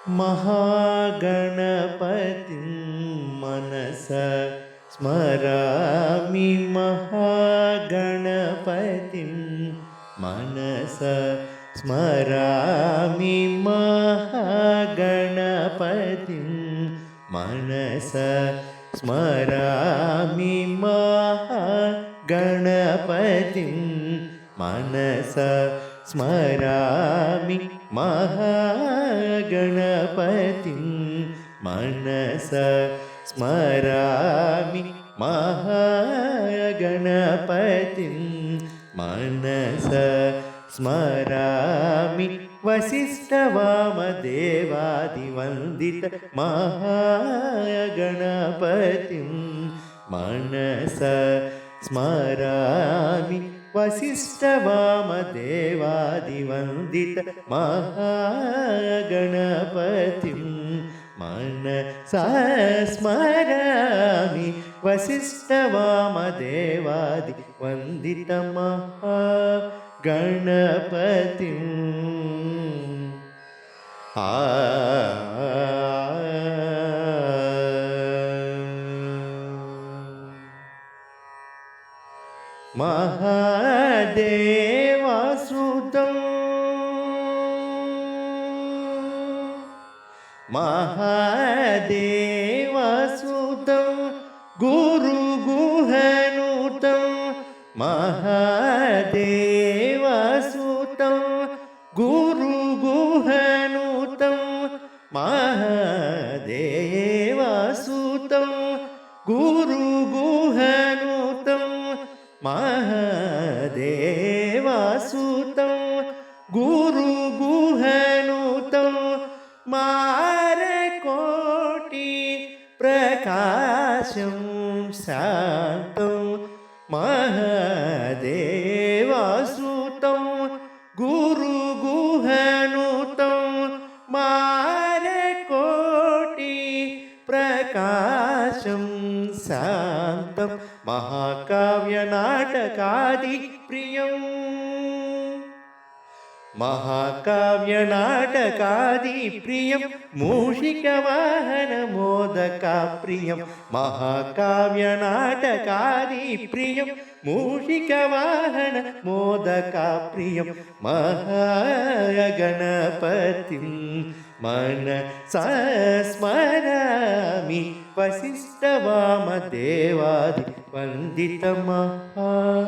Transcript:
महागणपतिं मनसा स्मरामि महागणपतिं मनसा स्मरामि महागणपतिं मनसा स्मरामि महागणपतिं मनसा स्मरामि महागणपतिं मनसा स्मरामि महागणपतिं मनसा स्मरामि वसिष्ठवामदेवादिवन्दित महागणपतिं मनसा स्मरामि वसिष्ठवामदेवादिवन्दित महागणपतिं मनसा स्मरामि वसिष्ठवामदेवादिवन्दित महागणपतिं महादेवसुतं महादेवसुतं गुरुगुहनुतं महादेवसुतं गुरुगुहनुतं महादेवसुतं गुरुगुहनुतं महादेवसुतं गुरुगुहनुतं मारकोटि प्रकाशं शान्तं महादेवसुतं गुरुगुहनुतं मारकोटि प्रकाशं शान्तं महाकाव्यनाटकादिप्रियम् महाकाव्यनाटकादिप्रियं मूषिकवाहनमोदकाप्रियं महाकाव्यनाटकादिप्रियं मूषिकवाहनमोदकाप्रियं महागणपतिं मनसा स्मरामि वसिष्ठवामदेवादिवन्दित महागणपतिं